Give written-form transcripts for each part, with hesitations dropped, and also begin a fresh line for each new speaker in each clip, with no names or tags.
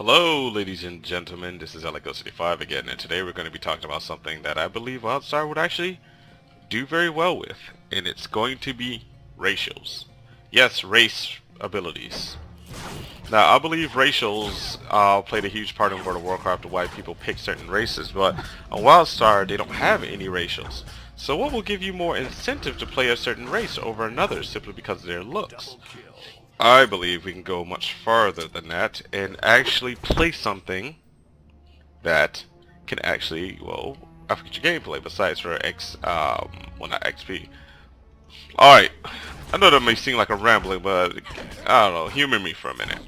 Hello ladies and gentlemen, this is Alex65 again, and today we're going to be talking about something that I believe Wildstar would actually do very well with, and it's going to be racials. Yes, race abilities. Now I believe racials played a huge part in World of Warcraft of why people pick certain races, but on Wildstar they don't have any racials. So what will give you more incentive to play a certain race over another simply because of their looks? I believe we can go much farther than that and actually play something that can actually, well, I forget your gameplay besides for well, not XP. Alright, I know that may seem like a rambling, but I don't know, humor me for a minute.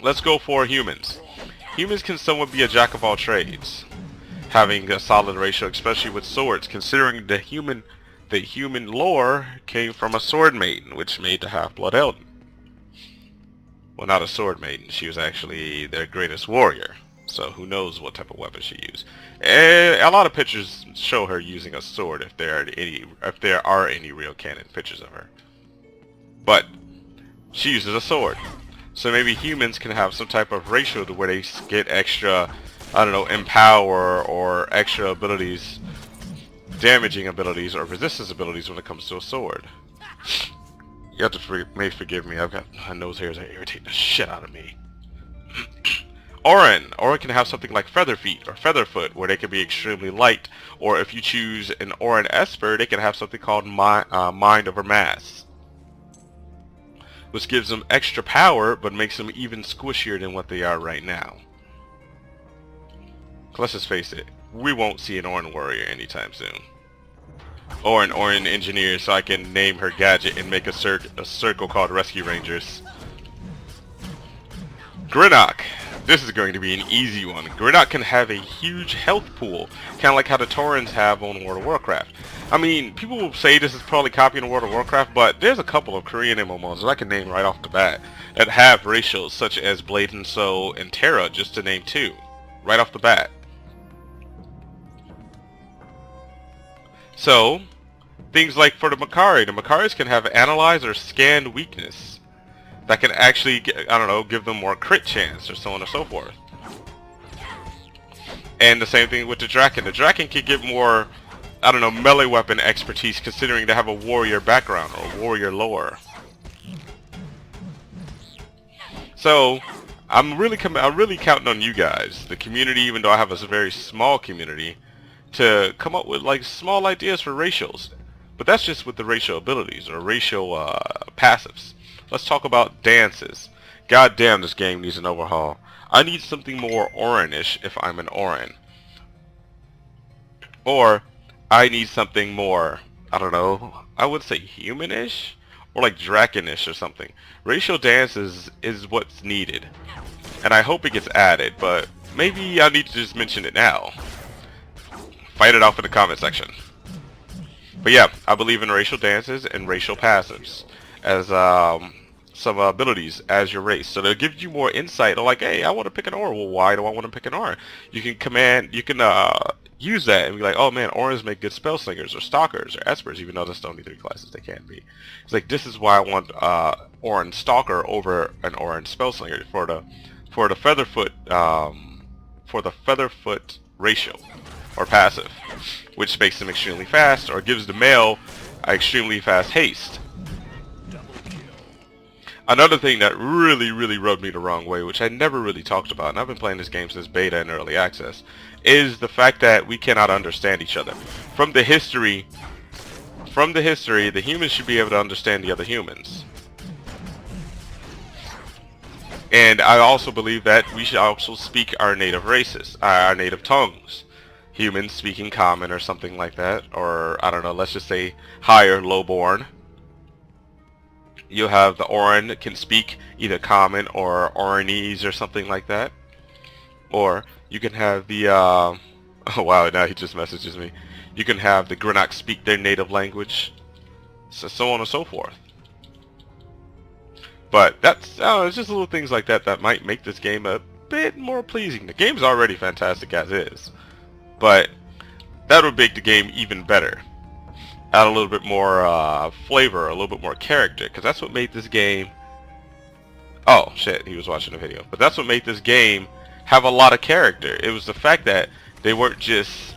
Let's go for humans. Humans can somewhat be a jack of all trades, having a solid ratio, especially with swords, considering the human lore came from a sword maiden, which made the Half-Blood Elden. Well, not a sword maiden. She was actually their greatest warrior. So who knows what type of weapon she used. And a lot of pictures show her using a sword if there are any real canon pictures of her. But she uses a sword. So maybe humans can have some type of ratio to where they get extra, I don't know, empower or extra abilities, damaging abilities or resistance abilities when it comes to a sword. You have to may forgive me, I've got my nose hairs that irritate the shit out of me. Orin can have something like Feather Feet or Feather Foot, where they can be extremely light, or if you choose an Orin Esper, they can have something called Mind Over Mass, which gives them extra power, but makes them even squishier than what they are right now. Let's just face it, we won't see an Orin Warrior anytime soon. Or an Orin Engineer, so I can name her gadget and make a circle called Rescue Rangers. Grinnock. This is going to be an easy one. Grinnock can have a huge health pool, kind of like how the Taurens have on World of Warcraft. I mean, people will say this is probably copying World of Warcraft, but there's a couple of Korean MMOs that I can name right off the bat that have ratios such as Blade and Soul and Terra, just to name two, right off the bat. So, things like for the Makaris can have Analyze or Scan Weakness. That can actually, I don't know, give them more crit chance or so on and so forth. And the same thing with the Draken. The Draken can get more, I don't know, melee weapon expertise considering they have a warrior background or warrior lore. So, I'm really counting on you guys, the community, even though I have a very small community, to come up with like small ideas for racials. But that's just with the racial abilities or racial passives. Let's talk about dances. God damn, this game needs an overhaul. I need something more Orin-ish if I'm an Orin. Or I need something more, I don't know, I would say human-ish? Or like Draken-ish or something. Racial dances is what's needed. And I hope it gets added, but maybe I need to just mention it now. Fight it off in the comment section. But yeah, I believe in racial dances and racial passives as some abilities as your race. So they'll give you more insight on like, hey, I want to pick an Orin. Well, why do I want to pick an Orin? You can use that and be like, oh man, Orins make good spell slingers or stalkers or espers, even though that's the only three classes they can be. It's like, this is why I want Orin stalker over an Orin spell slinger for the Featherfoot ratio or passive, which makes them extremely fast or gives the male extremely fast haste. Another thing that really rubbed me the wrong way, which I never really talked about, and I've been playing this game since beta and early access, is the fact that we cannot understand each other. From the history, the humans should be able to understand the other humans. And I also believe that we should also speak our native races, our native tongues. Humans speaking common or something like that, or I don't know, let's just say high or lowborn. You have the Orin that can speak either common or Orinese or something like that. Or you can have the oh wow, now he just messages me. You can have the Grinnock speak their native language, so on and so forth. But that's it's just little things like that that might make this game a bit more pleasing. The game's already fantastic as is, but that would make the game even better. Add a little bit more flavor, a little bit more character, because that's what made this game Oh shit, he was watching a video. But that's what made this game have a lot of character. It was the fact that they weren't just,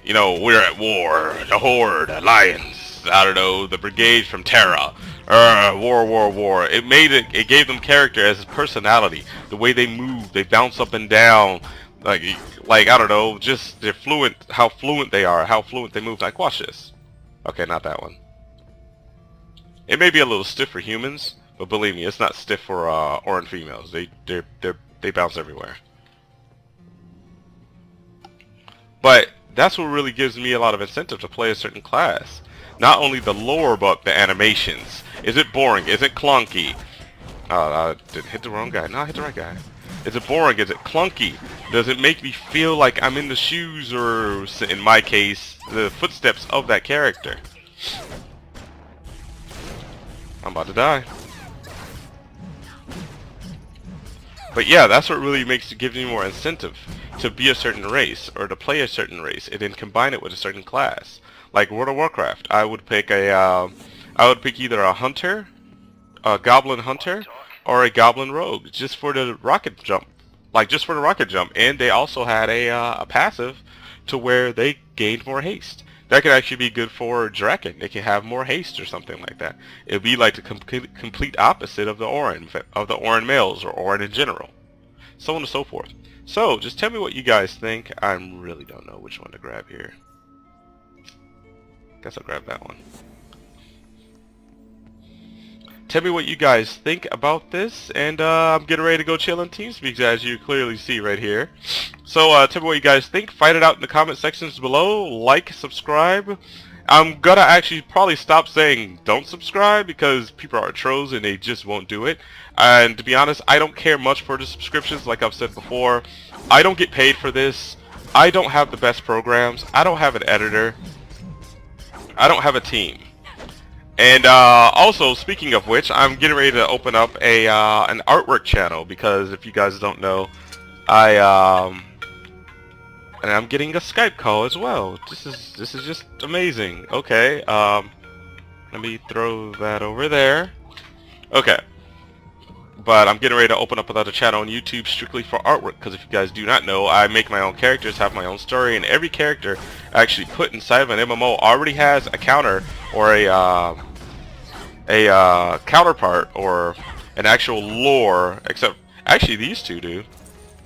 you know, we're at war, the Horde, Alliance, I don't know, the Brigade from Terra, war. It gave them character as personality. The way they move, they bounce up and down, like I don't know, just they're fluent, how fluent they are, how fluent they move. Like, watch this. Okay, not that one. It may be a little stiff for humans, but believe me, it's not stiff for Oran females. They bounce everywhere. But that's what really gives me a lot of incentive to play a certain class. Not only the lore, but the animations. Is it boring? Is it clunky? I didn't hit the wrong guy. No, I hit the right guy. Is it boring? Is it clunky? Does it make me feel like I'm in the shoes, or in my case, the footsteps of that character? I'm about to die. But yeah, that's what really gives me more incentive to be a certain race or to play a certain race, and then combine it with a certain class. Like World of Warcraft, I would pick either a hunter, a goblin hunter, or a goblin rogue, just for the rocket jump. And they also had a passive to where they gained more haste. That could actually be good for Draken. They can have more haste or something like that. It'd be like the complete opposite of the Oran males, or Oran in general. So on and so forth. So, just tell me what you guys think. I really don't know which one to grab here. Guess I'll grab that one. Tell me what you guys think about this, and I'm getting ready to go chill in TeamSpeak, as you clearly see right here. So tell me what you guys think. Fight it out in the comment sections below. Like, subscribe. I'm gonna actually probably stop saying don't subscribe, because people are trolls and they just won't do it. And to be honest, I don't care much for the subscriptions. Like I've said before, I don't get paid for this. I don't have the best programs. I don't have an editor. I don't have a team. And also, speaking of which, I'm getting ready to open up an artwork channel, because if you guys don't know, and I'm getting a Skype call as well. This is just amazing. Okay, let me throw that over there. Okay, but I'm getting ready to open up another channel on YouTube strictly for artwork, because if you guys do not know, I make my own characters, have my own story, and every character actually put inside of an MMO already has a counter, or a counterpart, or an actual lore. Except actually these two do.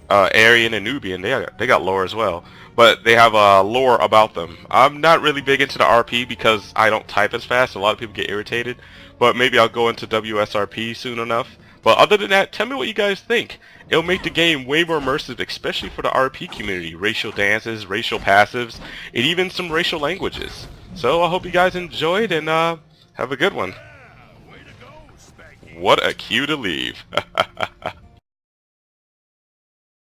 Aryan and Nubian, they got lore as well, but they have a lore about them. I'm not really big into the RP because I don't type as fast. A lot of people get irritated, but maybe I'll go into WSRP soon enough. But other than that, tell me what you guys think. It'll make the game way more immersive, especially for the RP community. Racial dances, racial passives, and even some racial languages. So I hope you guys enjoyed, and have a good one. What a cue to leave.